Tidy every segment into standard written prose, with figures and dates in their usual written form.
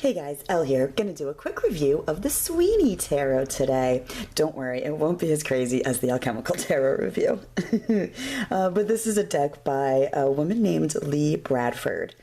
Hey guys, Elle here. Gonna do a quick review of the Sweeney Tarot today. Don't worry, it won't be as crazy as the Alchemical Tarot review. But this is a deck by a woman named Lee Bradford.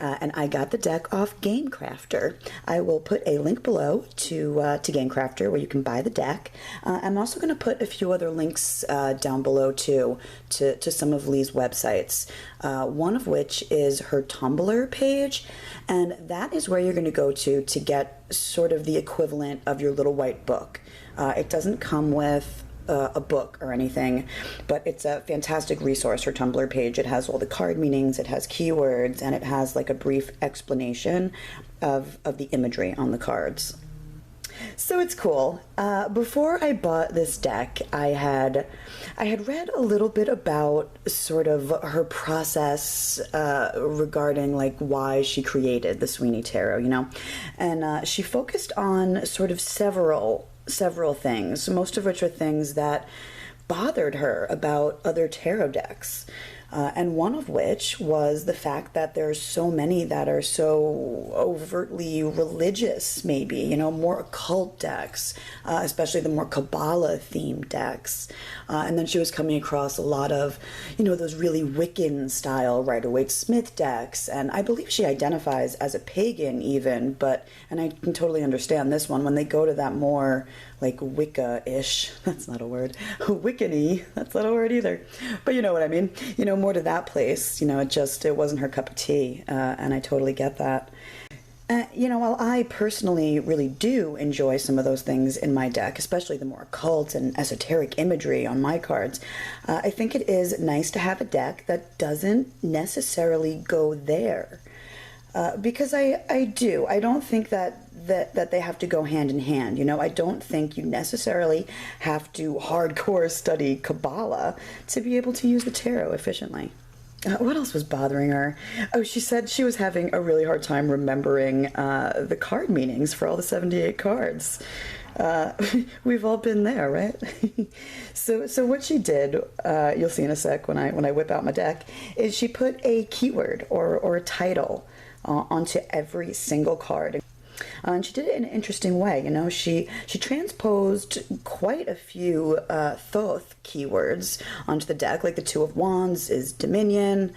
And I got the deck off Gamecrafter. I will put a link below to Gamecrafter where you can buy the deck. I'm also going to put a few other links down below too to some of Lee's websites. One of which is her Tumblr page, and that is where you're going to go to get sort of the equivalent of your little white book. It doesn't come with a book or anything, but it's a fantastic resource, her Tumblr page. It has all the card meanings, it has keywords, and it has like a brief explanation of the imagery on the cards. So it's cool. Before I bought this deck, I had read a little bit about sort of her process regarding like why she created the Sweeney Tarot, you know, and she focused on sort of several things, most of which are things that bothered her about other tarot decks. And one of which was the fact that there's so many that are so overtly religious, maybe, you know, more occult decks, especially the more Kabbalah themed decks. And then she was coming across a lot of, you know, those really Wiccan style Rider-Waite-Smith decks. And I believe she identifies as a pagan even, and I can totally understand this one, when they go to that more like Wicca-ish, that's not a word, Wiccan-y, that's not a word either, but you know what I mean, you know, more to that place, you know, it wasn't her cup of tea, and I totally get that. You know, while I personally really do enjoy some of those things in my deck, especially the more occult and esoteric imagery on my cards, I think it is nice to have a deck that doesn't necessarily go there. Because I don't think that they have to go hand in hand. You know, I don't think you necessarily have to hardcore study Kabbalah to be able to use the tarot efficiently. What else was bothering her? Oh, she said she was having a really hard time remembering the card meanings for all the 78 cards. We've all been there, right? So what she did, you'll see in a sec when I whip out my deck, is she put a keyword or a title onto every single card. And she did it in an interesting way. You know, she transposed quite a few Thoth keywords onto the deck, like the Two of Wands is Dominion,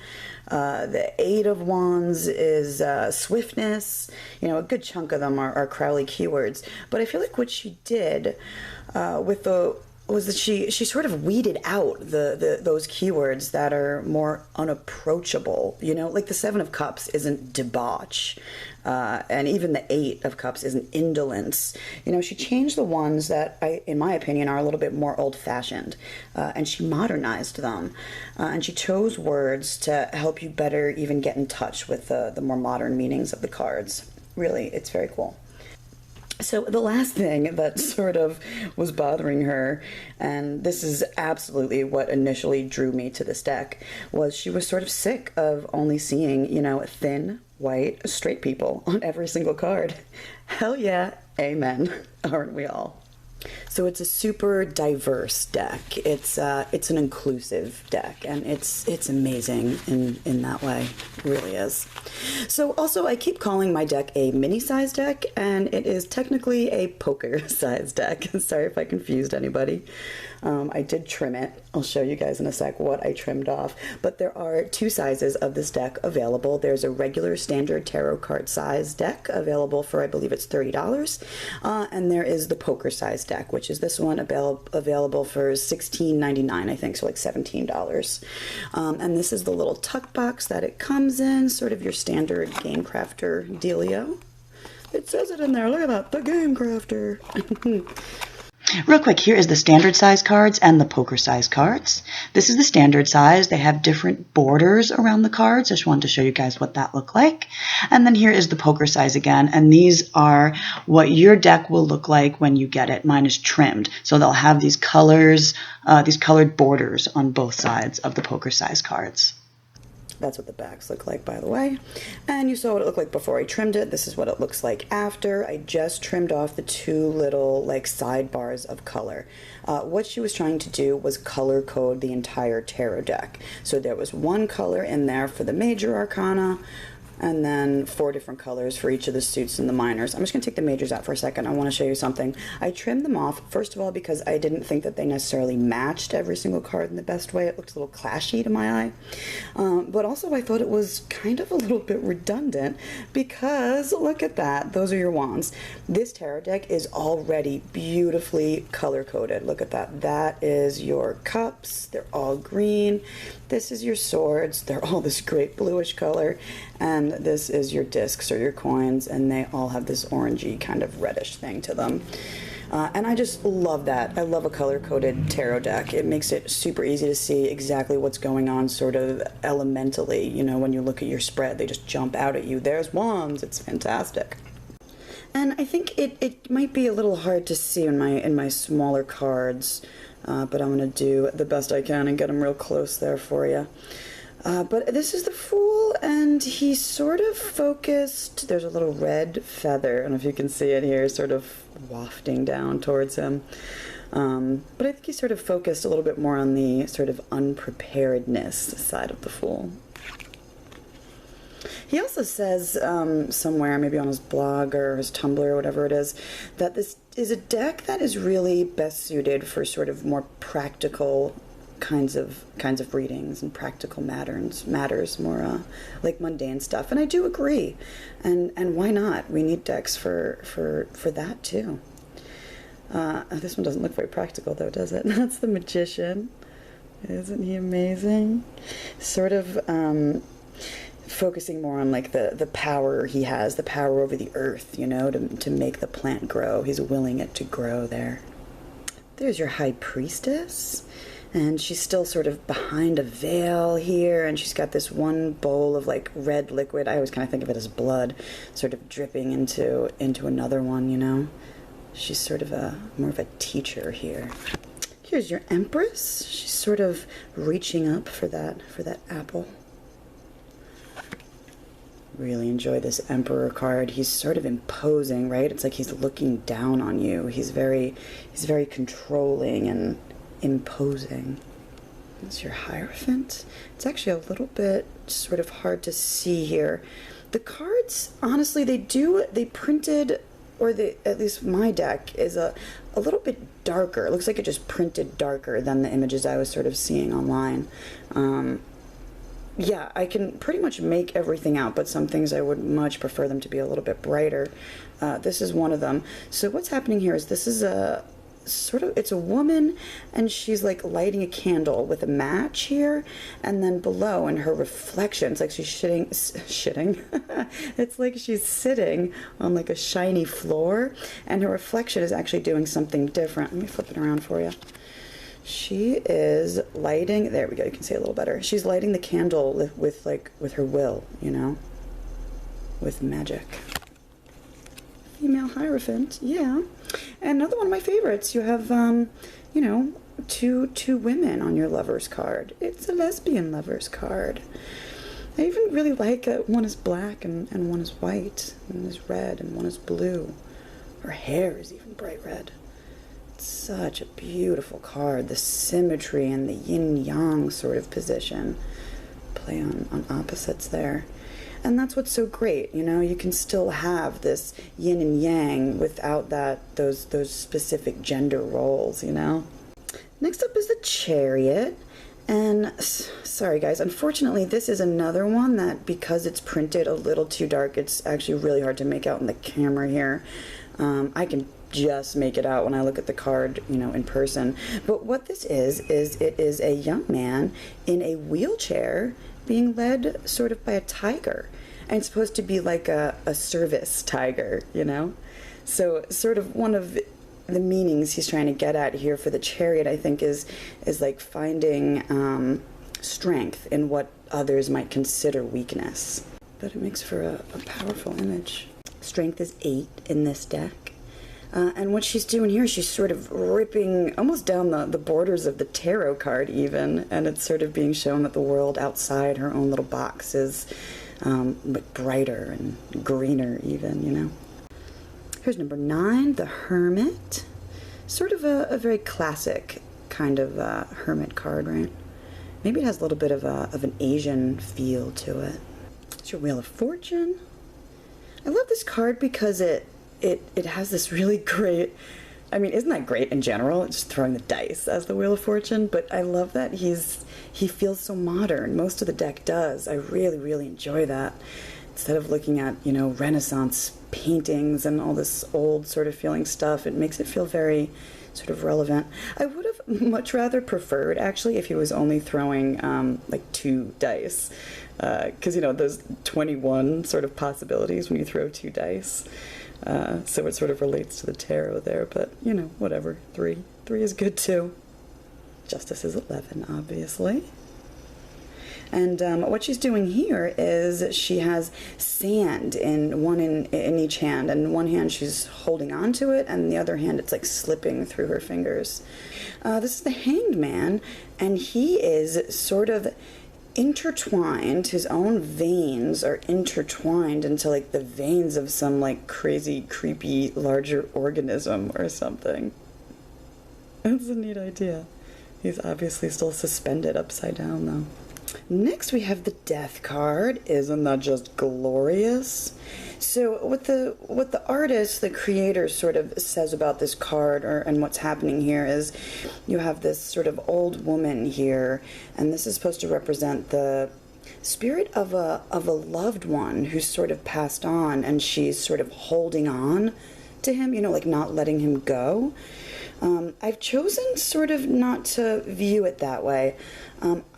the Eight of Wands is Swiftness. You know, a good chunk of them are Crowley keywords. But I feel like what she did was that she sort of weeded out those keywords that are more unapproachable. You know, like the Seven of Cups isn't debauch, and even the Eight of Cups isn't indolence. You know, she changed the ones that, in my opinion, are a little bit more old-fashioned, and she modernized them, and she chose words to help you better even get in touch with the more modern meanings of the cards. Really, it's very cool. So the last thing that sort of was bothering her, and this is absolutely what initially drew me to this deck, was she was sort of sick of only seeing, you know, thin, white, straight people on every single card. Hell yeah, amen, aren't we all? So it's a super diverse deck. It's an inclusive deck, and it's amazing in that way. It really is. So also, I keep calling my deck a mini-size deck, and it is technically a poker-size deck. Sorry if I confused anybody. I did trim it. I'll show you guys in a sec what I trimmed off. But there are two sizes of this deck available. There's a regular standard tarot card size deck available for, I believe it's $30. And there is the poker size deck, which is this one available for $16.99, I think, so like $17. And this is the little tuck box that it comes in, sort of your standard Gamecrafter dealio. It says it in there. Look at that, the Gamecrafter. Real quick, here is the standard size cards and the poker size cards. This is the standard size. They have different borders around the cards. I just wanted to show you guys what that looked like. And then here is the poker size again. And these are what your deck will look like when you get it. Mine is trimmed. So they'll have these colors, these colored borders on both sides of the poker size cards. That's what the backs look like, by the way. And you saw what it looked like before I trimmed it. This is what it looks like after. I just trimmed off the two little like sidebars of color. What she was trying to do was color code the entire tarot deck. So there was one color in there for the major arcana, and then 4 different colors for each of the suits and the minors. I'm just going to take the majors out for a second. I want to show you something. I trimmed them off, first of all, because I didn't think that they necessarily matched every single card in the best way. It looked a little clashy to my eye. But also I thought it was kind of a little bit redundant because look at that. Those are your wands. This tarot deck is already beautifully color-coded. Look at that. That is your cups. They're all green. This is your swords. They're all this great bluish color. And this is your discs or your coins, and they all have this orangey kind of reddish thing to them. And I just love that. I love a color-coded tarot deck. It makes it super easy to see exactly what's going on sort of elementally. You know, when you look at your spread, they just jump out at you. There's wands. It's fantastic. And I think it might be a little hard to see in my smaller cards, but I'm going to do the best I can and get them real close there for you. But this is the Fool, and he's sort of focused. There's a little red feather. I don't know if you can see it here, sort of wafting down towards him. But I think he's sort of focused a little bit more on the sort of unpreparedness side of the Fool. He also says somewhere, maybe on his blog or his Tumblr or whatever it is, that this is a deck that is really best suited for sort of more practical kinds of readings and practical matters more like mundane stuff. And I do agree. And why not? We need decks for that too. This one doesn't look very practical though, does it? That's the Magician. Isn't he amazing? Sort of focusing more on like the power he has, the power over the earth, you know, to make the plant grow. He's willing it to grow there. There's your High Priestess. And she's still sort of behind a veil here, and she's got this one bowl of like red liquid. I always kind of think of it as blood, sort of dripping into another one, you know. She's sort of more of a teacher here. Here's your Empress. She's sort of reaching up for that apple. Really enjoy this Emperor card. He's sort of imposing, right? It's like he's looking down on you. He's very controlling and imposing. That's your Hierophant. It's actually a little bit sort of hard to see here. The cards, honestly, they printed, or at least my deck is a little bit darker. It looks like it just printed darker than the images I was sort of seeing online. Yeah, I can pretty much make everything out, but some things I would much prefer them to be a little bit brighter. This is one of them. So what's happening here is this is it's a woman, and she's like lighting a candle with a match here, and then below in her reflection, it's like she's shitting. It's like she's sitting on like a shiny floor, and her reflection is actually doing something different. Let me flip it around for you. She is lighting, there we go, you can see it a little better. She's lighting the candle with her will, you know, with magic. Female Hierophant, yeah. And another one of my favorites, you have, you know, two women on your lover's card. It's a lesbian lover's card. I even really like one is black and one is white, and one is red and one is blue. Her hair is even bright red. It's such a beautiful card. The symmetry and the yin-yang sort of position. Play on opposites there. And that's what's so great, you know, you can still have this yin and yang without those specific gender roles, you know. Next up is the Chariot. And sorry guys, unfortunately this is another one that, because it's printed a little too dark, it's actually really hard to make out in the camera here. I can just make it out when I look at the card, you know, in person. But what this is it is a young man in a wheelchair being led sort of by a tiger. And it's supposed to be like a service tiger, you know? So sort of one of the meanings he's trying to get at here for the Chariot, I think, is like finding strength in what others might consider weakness. But it makes for a powerful image. Strength is 8 in this deck. And what she's doing here, she's sort of ripping almost down the borders of the tarot card even, and it's sort of being shown that the world outside her own little box is but brighter and greener even, you know. Here's number 9, the Hermit. Sort of a very classic kind of hermit card, right? Maybe it has a little bit of an Asian feel to it. It's your Wheel of Fortune. I love this card because it has this really great, I mean, isn't that great in general? It's just throwing the dice as the Wheel of Fortune, but I love that he feels so modern. Most of the deck does. I really, really enjoy that. Instead of looking at, you know, Renaissance paintings and all this old sort of feeling stuff, it makes it feel very sort of relevant. I would have much rather preferred, actually, if he was only throwing like 2 dice. Because, you know, there's 21 sort of possibilities when you throw 2 dice. So it sort of relates to the tarot there, but, you know, whatever. 3 is good too. Justice is 11, obviously. And what she's doing here is she has sand in each hand. And in one hand she's holding on to it, and in the other hand it's like slipping through her fingers. This is the Hanged Man, and he is sort of intertwined. His own veins are intertwined into like the veins of some like crazy, creepy, larger organism or something. That's a neat idea. He's obviously still suspended upside down though. Next we have the Death card. Isn't that just glorious? So what the artist, the creator, sort of says about this card and what's happening here is you have this sort of old woman here, and this is supposed to represent the spirit of a loved one who's sort of passed on, and she's sort of holding on to him, you know, like not letting him go. I've chosen sort of not to view it that way.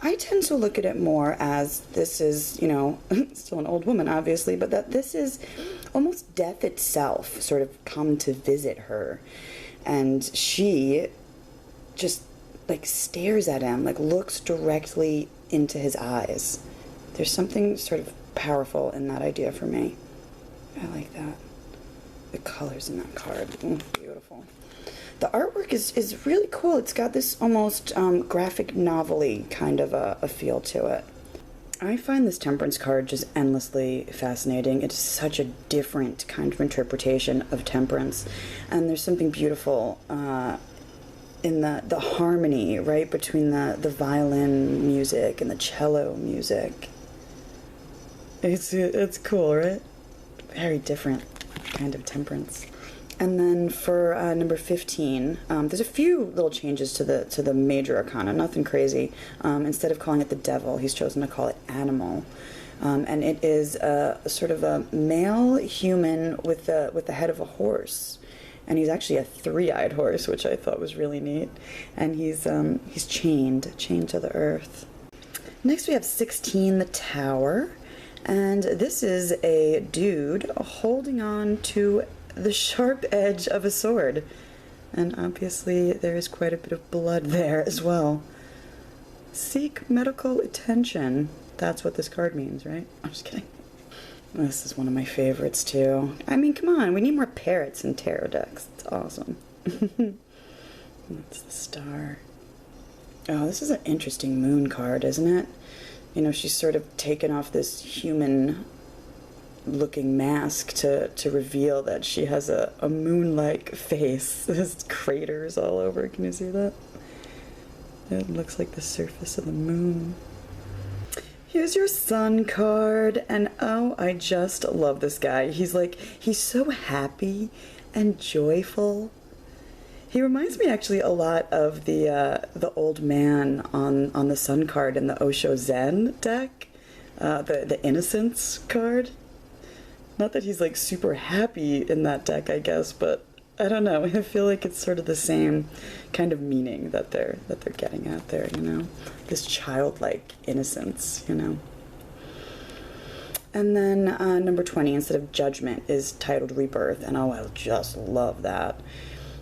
I tend to look at it more as this is, you know, still an old woman, obviously, but that this is almost death itself sort of come to visit her. And she just, like, stares at him, like, looks directly into his eyes. There's something sort of powerful in that idea for me. I like that. The colors in that card. Beautiful. The artwork is really cool. It's got this almost graphic novel-y kind of a feel to it. I find this Temperance card just endlessly fascinating. It's such a different kind of interpretation of temperance. And there's something beautiful in the harmony, right, between the violin music and the cello music. It's cool, right? Very different kind of temperance. And then for number 15, there's a few little changes to the major arcana, nothing crazy. Instead of calling it the devil, he's chosen to call it animal. And it is sort of a male human with the head of a horse. And he's actually a 3-eyed horse, which I thought was really neat. And he's chained to the earth. Next we have 16, the Tower. And this is a dude holding on to the sharp edge of a sword. And obviously there is quite a bit of blood there as well. Seek medical attention. That's what this card means, right? I'm just kidding. This is one of my favorites too. I mean, come on, we need more parrots in tarot decks. It's awesome. That's the Star. Oh, this is an interesting moon card, isn't it? You know, she's sort of taken off this human looking mask to reveal that she has a moon-like face. There's craters all over. Can you see that? It looks like the surface of the moon. Here's your Sun card, and oh, I just love this guy. He's so happy and joyful. He reminds me actually a lot of the old man on the Sun card in the Osho Zen deck, the Innocence card. Not that he's like super happy in that deck, I guess, but I don't know. I feel like it's sort of the same kind of meaning that they're getting at there, you know? This childlike innocence, you know? And then number 20, instead of Judgment, is titled Rebirth, and oh, I just love that.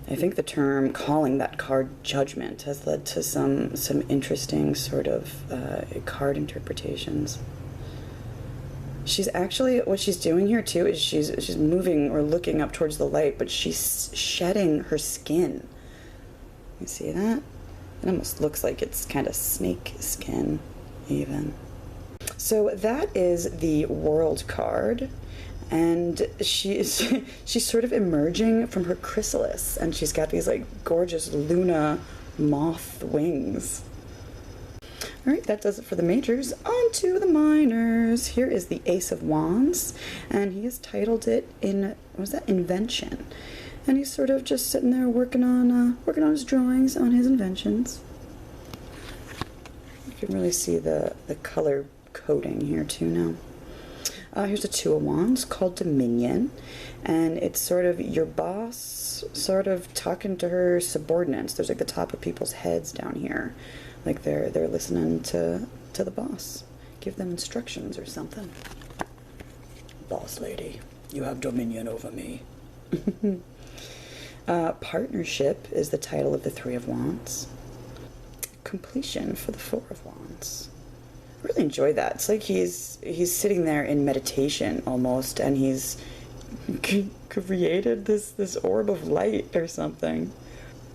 I think the term calling that card Judgment has led to some interesting sort of card interpretations. She's actually, what she's doing here too is she's moving or looking up towards the light, but she's shedding her skin. You see that? It almost looks like it's kind of snake skin even. So that is the World card, and she's sort of emerging from her chrysalis, and she's got these like gorgeous Luna moth wings. All right, that does it for the majors. On to the minors. Here is the Ace of Wands, and he has titled it Invention. And he's sort of just sitting there working on his drawings, on his inventions. You can really see the color coding here too now. Here's a Two of Wands called Dominion, and it's sort of your boss sort of talking to her subordinates. There's like the top of people's heads down here, like they're listening to the boss, give them instructions or something. Boss lady, you have dominion over me. Partnership is the title of the Three of Wands. Completion for the Four of Wands. I really enjoy that. It's like he's sitting there in meditation almost, and he's created this orb of light or something.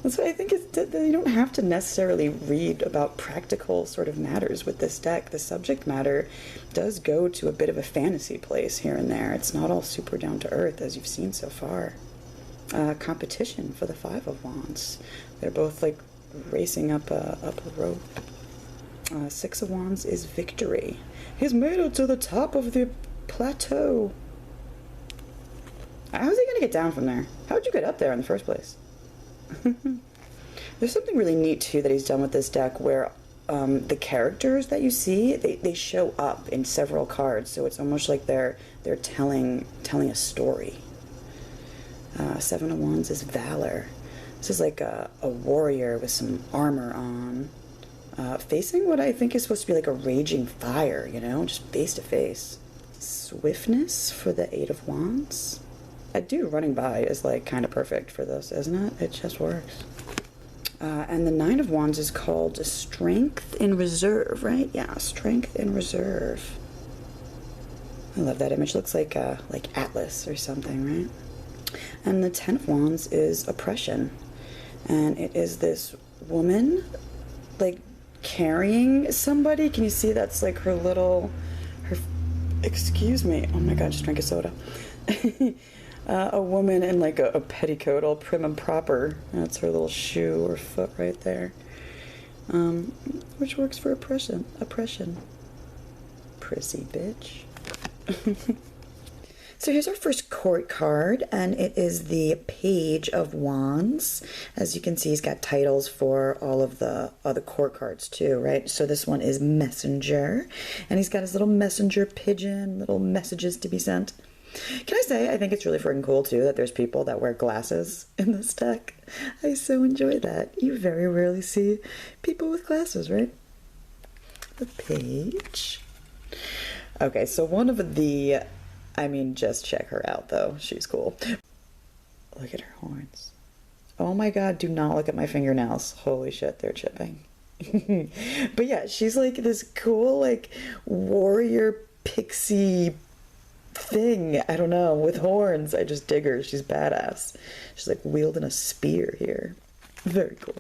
That's why I think it's that you don't have to necessarily read about practical sort of matters with this deck. The subject matter does go to a bit of a fantasy place here and there. It's not all super down to earth as you've seen so far. Competition for the Five of Wands. They're both like racing up a rope. Six of Wands is victory. He's made it to the top of the plateau. How's he gonna get down from there? How'd you get up there in the first place? There's something really neat too that he's done with this deck where the characters that you see, they show up in several cards, so it's almost like they're telling a story. Seven of Wands is valor. This is like a warrior with some armor on, facing what I think is supposed to be like a raging fire, you know, just face to face. Swiftness for the Eight of Wands. I do running by is like kind of perfect for this, isn't it? It just works. And the Nine of Wands is called Strength in Reserve, right? Yeah, Strength in Reserve. I love that image. Looks like Atlas or something, right? And the Ten of Wands is Oppression. And it is this woman, like, carrying somebody. Can you see that's like excuse me. Oh my god, just drank a soda. A woman in like a petticoat all prim and proper. That's her little shoe or foot right there. Which works for oppression. Prissy bitch. So here's our first court card, and it is the Page of Wands. As you can see, he's got titles for all of the other court cards too, right? So this one is Messenger, and he's got his little messenger pigeon, little messages to be sent. Can I say, I think it's really freaking cool too that there's people that wear glasses in this deck. I so enjoy that. You very rarely see people with glasses, right? The Page. Okay, so one of the... I mean, just check her out, though. She's cool. Look at her horns. Oh my god, do not look at my fingernails. Holy shit, they're chipping. But yeah, she's like this cool, like, warrior pixie thing. I don't know, with horns. I just dig her. She's badass. She's like wielding a spear here. Very cool.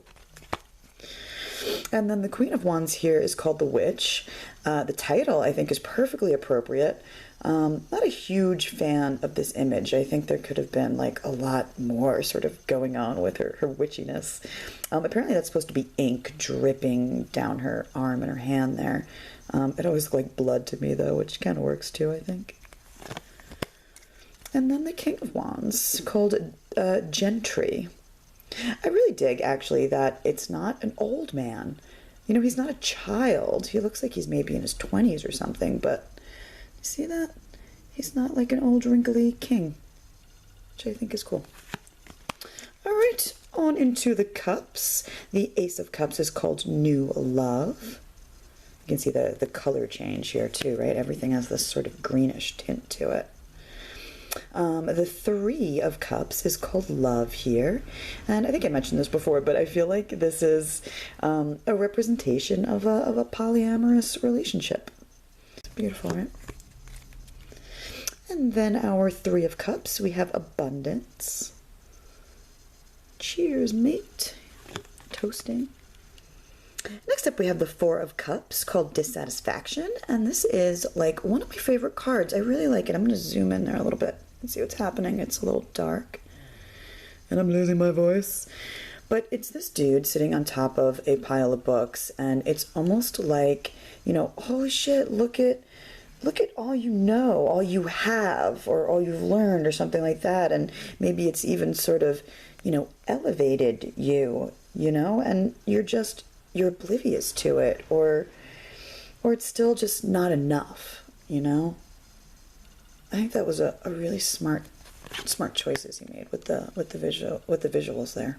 And then the Queen of Wands here is called the Witch. The title, I think, is perfectly appropriate. Not a huge fan of this image. I think there could have been like a lot more sort of going on with her witchiness. Apparently that's supposed to be ink dripping down her arm and her hand there. It always looked like blood to me though, which kind of works too, I think. And then the King of Wands, called Gentry. I really dig, actually, that it's not an old man. You know, he's not a child. He looks like he's maybe in his 20s or something, but you see that? He's not like an old wrinkly king, which I think is cool. All right, on into the cups. The Ace of Cups is called New Love. You can see the color change here too, right? Everything has this sort of greenish tint to it. The Three of Cups is called Love here, and I think I mentioned this before, but I feel like this is a representation of a polyamorous relationship. It's beautiful, right? And then our Three of Cups, we have Abundance. Cheers, mate. Toasting. Next up, we have the Four of Cups, called Dissatisfaction, and this is like one of my favorite cards. I really like it. I'm going to zoom in there a little bit and see what's happening. It's a little dark, and I'm losing my voice. But it's this dude sitting on top of a pile of books, and it's almost like, you know, holy shit, look at all you know, all you have, or all you've learned, or something like that. And maybe it's even sort of, you know, elevated you, you know, and you're oblivious to it, or it's still just not enough, you know. I think that was a really smart choices he made with the visuals there.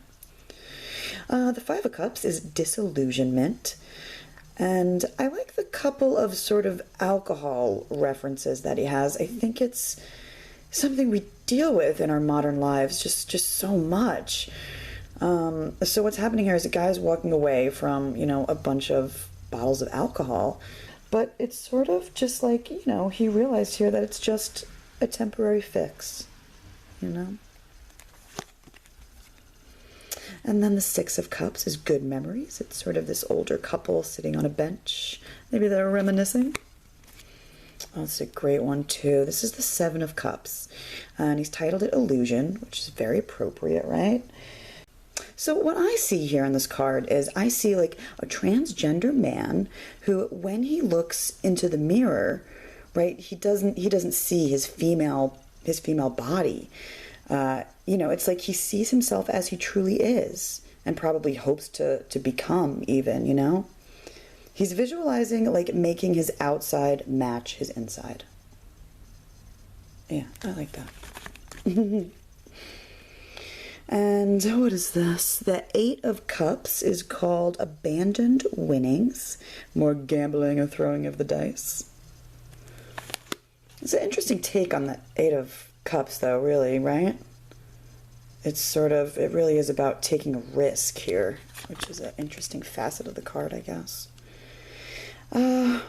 The Five of Cups is disillusionment, and I like the couple of sort of alcohol references that he has. I think it's something we deal with in our modern lives just so much. So what's happening here is a guy's walking away from, you know, a bunch of bottles of alcohol, but it's sort of just like, you know, he realized here that it's just a temporary fix, you know. And then the Six of Cups is good memories. It's sort of this older couple sitting on a bench. Maybe they're reminiscing. Oh, it's a great one too. This is the Seven of Cups, and he's titled it Illusion, which is very appropriate, right? So what I see here on this card is I see like a transgender man who, when he looks into the mirror, right, he doesn't see his female body. You know, it's like he sees himself as he truly is, and probably hopes to become even, you know. He's visualizing like making his outside match his inside. Yeah, I like that. And what is this? The Eight of Cups is called Abandoned Winnings. More gambling or throwing of the dice. It's an interesting take on the Eight of Cups, though, really, right? It's it really is about taking a risk here, which is an interesting facet of the card, I guess. I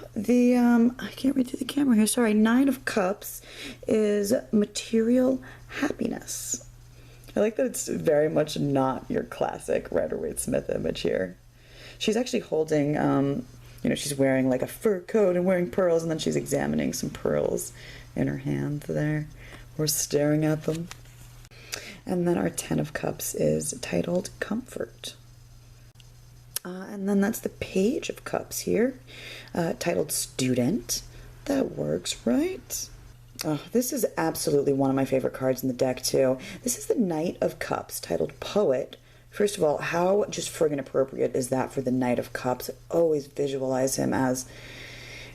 can't read through the camera here, sorry. Nine of Cups is material happiness. I like that it's very much not your classic Rider-Waite-Smith image here. She's actually holding, you know, she's wearing like a fur coat and wearing pearls, and then she's examining some pearls in her hand there. We're staring at them. And then our Ten of Cups is titled Comfort. And then that's the Page of Cups here, titled Student. That works, right? Oh, this is absolutely one of my favorite cards in the deck, too. This is the Knight of Cups, titled Poet. First of all, how just friggin' appropriate is that for the Knight of Cups? I always visualize him as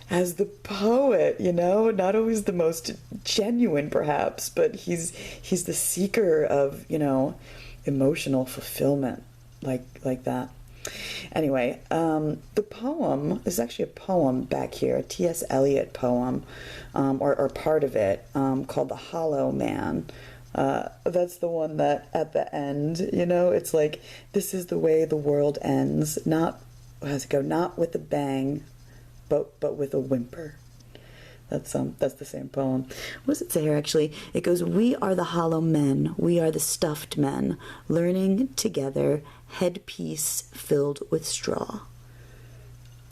the poet, you know? Not always the most genuine, perhaps, but he's the seeker of, you know, emotional fulfillment, like that. Anyway, the poem is actually a poem back here, a T.S. Eliot poem, or part of it, called The Hollow Man. That's the one that at the end, you know, it's like, this is the way the world ends, not, how's it go, not with a bang, but with a whimper. That's the same poem. What does it say here, actually? It goes, we are the hollow men, we are the stuffed men, learning together, headpiece filled with straw.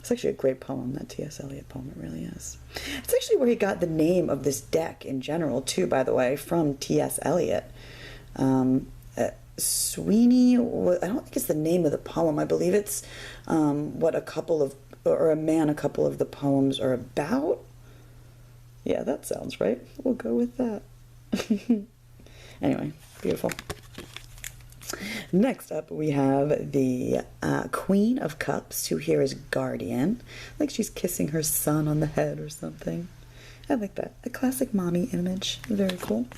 It's actually a great poem, that T.S. Eliot poem, it really is. It's actually where he got the name of this deck in general, too, by the way, from T.S. Eliot. Sweeney, I don't think it's the name of the poem. I believe it's what a couple of the poems are about. Yeah, that sounds right. We'll go with that. Anyway, beautiful. Next up, we have the Queen of Cups, who here is guardian. Like she's kissing her son on the head or something. I like that. A classic mommy image. Very cool.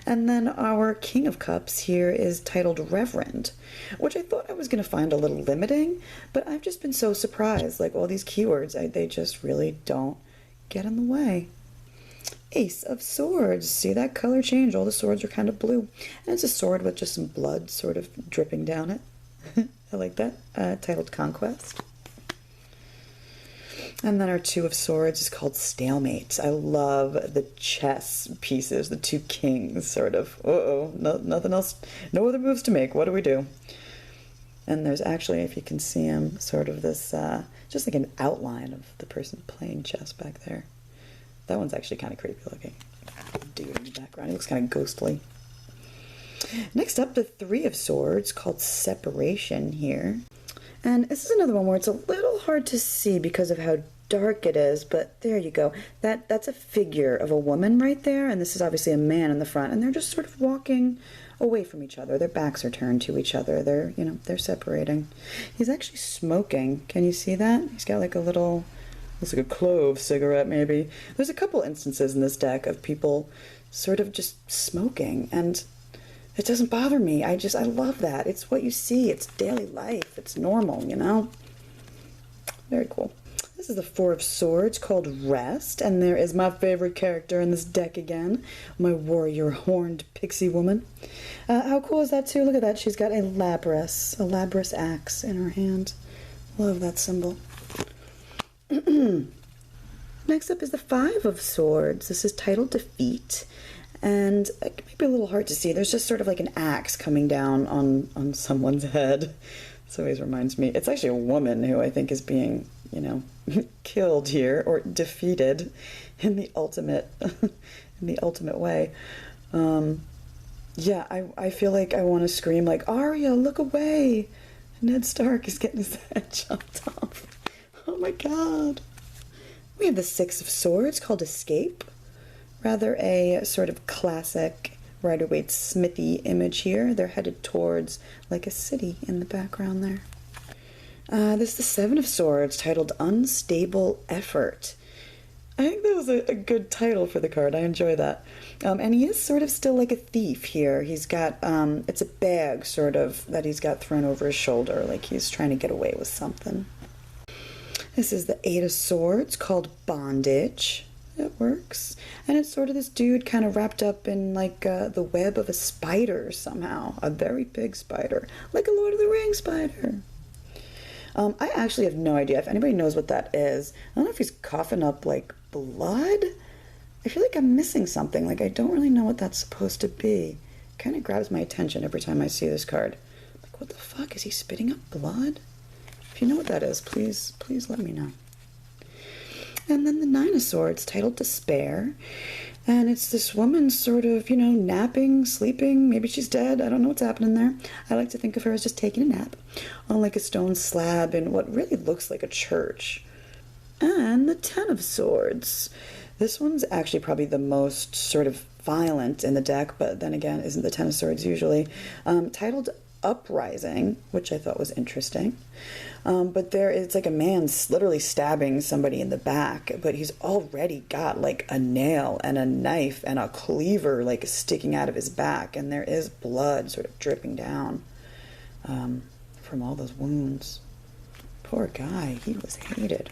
And then our King of Cups here is titled Reverend, which I thought I was going to find a little limiting, but I've just been so surprised. Like all these keywords, they just really don't get in the way. Ace of Swords. See that color change? All the swords are kind of blue. And it's a sword with just some blood sort of dripping down it. I like that. Titled Conquest. And then our Two of Swords is called Stalemate. I love the chess pieces, the two kings, sort of. Nothing else, no other moves to make. What do we do? And there's actually, if you can see him, sort of this, just like an outline of the person playing chess back there. That one's actually kind of creepy looking. Dude in the background, he looks kind of ghostly. Next up, the Three of Swords, called Separation here. And this is another one where it's a little hard to see because of how dark it is, but there you go. That's a figure of a woman right there, and this is obviously a man in the front, and they're just sort of walking away from each other. Their backs are turned to each other. They're separating. He's actually smoking. Can you see that? He's got like a little, looks like a clove cigarette maybe. There's a couple instances in this deck of people sort of just smoking, and it doesn't bother me. I love that. It's what you see. It's daily life. It's normal, you know? Very cool. This is the Four of Swords, called Rest, and there is my favorite character in this deck again, my warrior horned pixie woman. How cool is that too? Look at that. She's got a labrys axe in her hand. Love that symbol. Next up is the Five of Swords. This is titled Defeat, and it may be a little hard to see. There's just sort of like an axe coming down on someone's head. This always reminds me. It's actually a woman who I think is being, killed here or defeated in the ultimate way. Yeah, I feel like I want to scream like, Arya, look away! Ned Stark is getting his head chopped off. Oh my god. We have the Six of Swords, called Escape. Rather a sort of classic Rider-Waite Smithy image here. They're headed towards like a city in the background there. This is the Seven of Swords, titled Unstable Effort. I think that was a good title for the card. I enjoy that. And he is sort of still like a thief here. He's got, it's a bag sort of that he's got thrown over his shoulder, like he's trying to get away with something. This is the Eight of Swords, called Bondage. It works. And it's sort of this dude kind of wrapped up in like the web of a spider somehow. A very big spider. Like a Lord of the Rings spider. I actually have no idea if anybody knows what that is. I don't know if he's coughing up like blood. I feel like I'm missing something. Like I don't really know what that's supposed to be. It kind of grabs my attention every time I see this card. Like, what the fuck? Is he spitting up blood? If you know what that is, please let me know. And then the Nine of Swords, titled Despair. And it's this woman sort of, napping, sleeping. Maybe she's dead. I don't know what's happening there. I like to think of her as just taking a nap on like a stone slab in what really looks like a church. And the Ten of Swords. This one's actually probably the most sort of violent in the deck, but then again, isn't the Ten of Swords usually. Titled Uprising, which I thought was interesting. But it's like a man literally stabbing somebody in the back, but he's already got like a nail and a knife and a cleaver like sticking out of his back, and there is blood sort of dripping down from all those wounds. Poor guy, he was hated.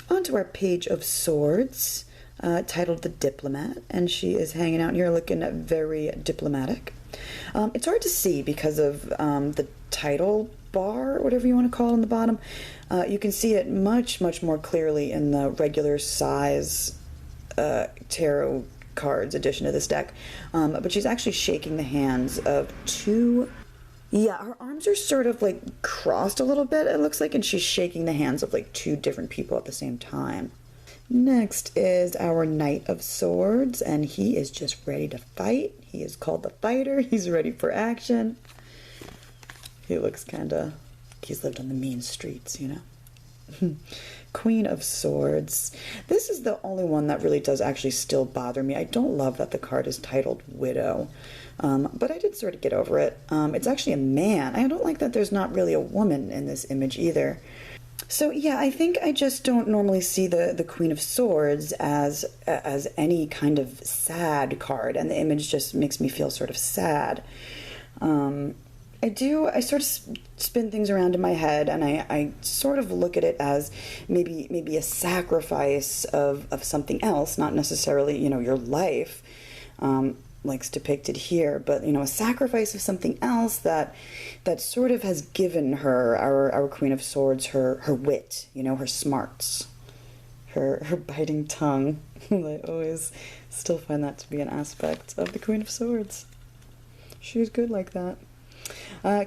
On to our Page of Swords, titled The Diplomat, and she is hanging out here looking very diplomatic. It's hard to see because of the title bar, whatever you want to call it, on the bottom. You can see it much more clearly in the regular size tarot cards edition of this deck. But she's actually shaking the hands of two. Yeah, her arms are sort of like crossed a little bit, it looks like, and she's shaking the hands of like two different people at the same time. Next is our Knight of Swords, and he is just ready to fight. He is called the Fighter. He's ready for action. He looks he's lived on the mean streets, Queen of Swords. This is the only one that really does actually still bother me. I don't love that the card is titled Widow, but I did sort of get over it. It's actually a man. I don't like that there's not really a woman in this image either. So yeah, I think I just don't normally see the Queen of Swords as any kind of sad card, and the image just makes me feel sort of sad. I sort of spin things around in my head, and I sort of look at it as maybe a sacrifice of something else, not necessarily, your life, like's depicted here, but, a sacrifice of something else that sort of has given her, our Queen of Swords, her wit, her smarts, her biting tongue. I always still find that to be an aspect of the Queen of Swords. She's good like that.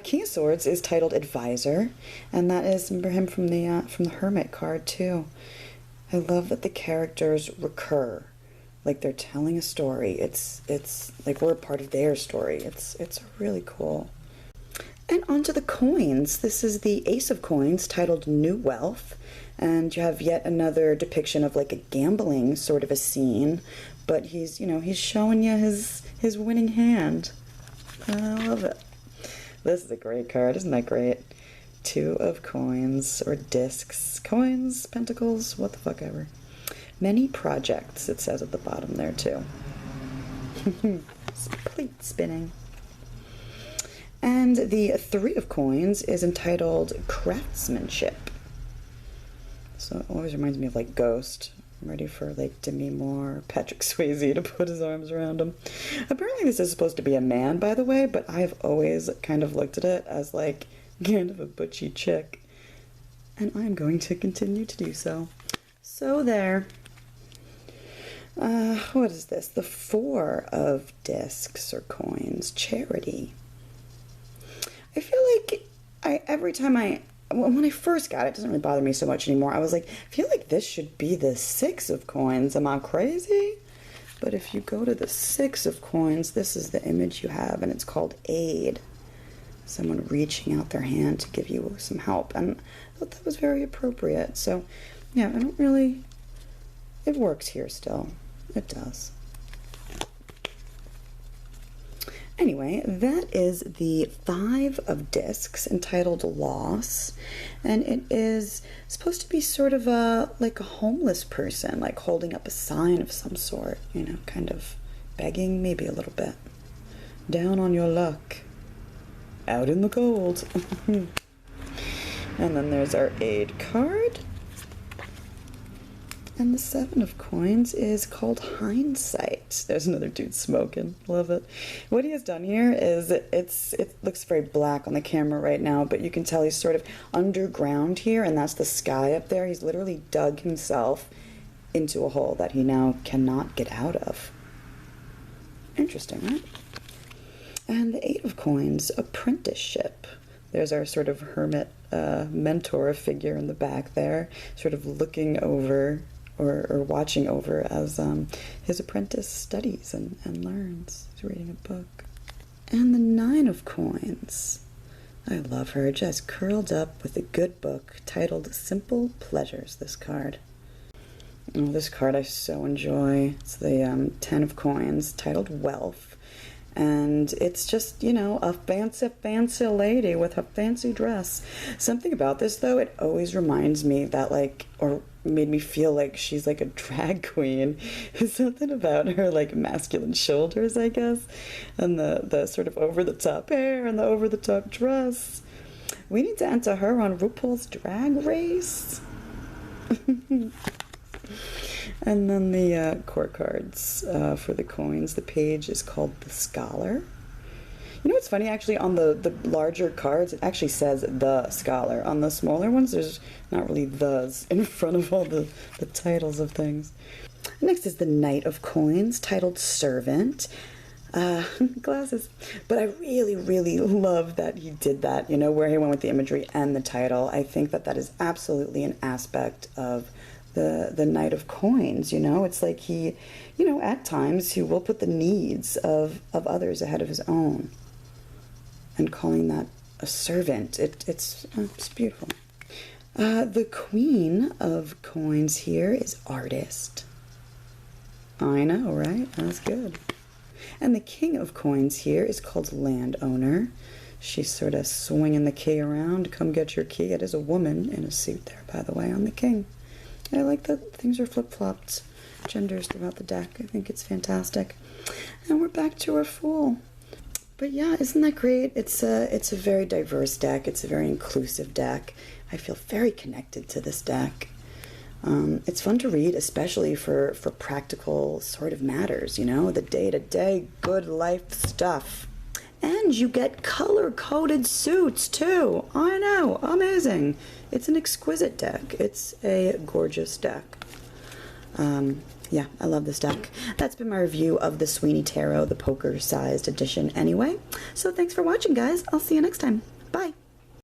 King of Swords is titled Advisor, and that is, remember him from the Hermit card too. I love that the characters recur. like they're telling a story. It's like we're a part of their story. It's really cool. And onto the coins. This is the Ace of Coins, titled New Wealth. And you have yet another depiction of like a gambling sort of a scene. But he's, you know, he's showing you his winning hand. I love it. This is a great card. Isn't that great? Two of Coins, or discs. Coins, pentacles, what the fuck ever. Many projects, it says at the bottom there too. Plate spinning. And the Three of Coins is entitled Craftsmanship. So it always reminds me of like Ghost. I'm ready for like Demi Moore, Patrick Swayze to put his arms around him. Apparently this is supposed to be a man, by the way, but I've always kind of looked at it as like kind of a butchy chick. And I'm going to continue to do so. So there. What is this? The Four of Discs or Coins. Charity. I feel like every time when I first got it, it doesn't really bother me so much anymore. I was like, I feel like this should be the Six of Coins. Am I crazy? But if you go to the Six of Coins, this is the image you have, and it's called Aid. Someone reaching out their hand to give you some help. And I thought that was very appropriate. So, yeah, I don't really... It works here still. It does. Anyway, that is the Five of Discs, entitled Loss, and it is supposed to be sort of like a homeless person, like holding up a sign of some sort, you know, kind of begging, maybe a little bit. Down on your luck. Out in the cold. And then there's our Aid card. And the Seven of Coins is called Hindsight. There's another dude smoking. Love it. What he has done here is it looks very black on the camera right now, but you can tell he's sort of underground here, and that's the sky up there. He's literally dug himself into a hole that he now cannot get out of. Interesting, right? And the Eight of Coins, Apprenticeship. There's our sort of hermit mentor figure in the back there, sort of looking over or watching over as his apprentice studies and learns. He's reading a book. And the Nine of Coins. I love her, just curled up with a good book titled Simple Pleasures, this card. Oh, this card I so enjoy. It's the Ten of Coins, titled Wealth. And it's just, you know, a fancy lady with a fancy dress. Something about this, though, it always reminds me that, like, or made me feel like she's like a drag queen. Something about her, like, masculine shoulders, I guess, and the sort of over-the-top hair and the over-the-top dress. We need to enter her on RuPaul's Drag Race. And then the court cards for the coins. The page is called The Scholar. You know what's funny, actually, on the larger cards, it actually says The Scholar. On the smaller ones, there's not really thes in front of all the titles of things. Next is the Knight of Coins, titled Servant. Glasses. But I really, really love that he did that, you know, where he went with the imagery and the title. I think that is absolutely an aspect of the Knight of Coins, you know. It's like he, you know, at times he will put the needs of others ahead of his own. And calling that a servant, it's beautiful. The Queen of Coins here is Artist. I know, right? That's good. And the King of Coins here is called Landowner. She's sort of swinging the key around. Come get your key. It is a woman in a suit there, by the way, on the King. I like that things are flip-flopped, genders throughout the deck. I think it's fantastic. And we're back to our Fool. But yeah, isn't that great? It's a very diverse deck. It's a very inclusive deck. I feel very connected to this deck. It's fun to read, especially for practical sort of matters, you know, the day-to-day good life stuff. And you get color-coded suits, too. I know, amazing. It's an exquisite deck. It's a gorgeous deck. Yeah, I love this deck. That's been my review of the Sweeney Tarot, the poker-sized edition anyway. So thanks for watching, guys. I'll see you next time. Bye.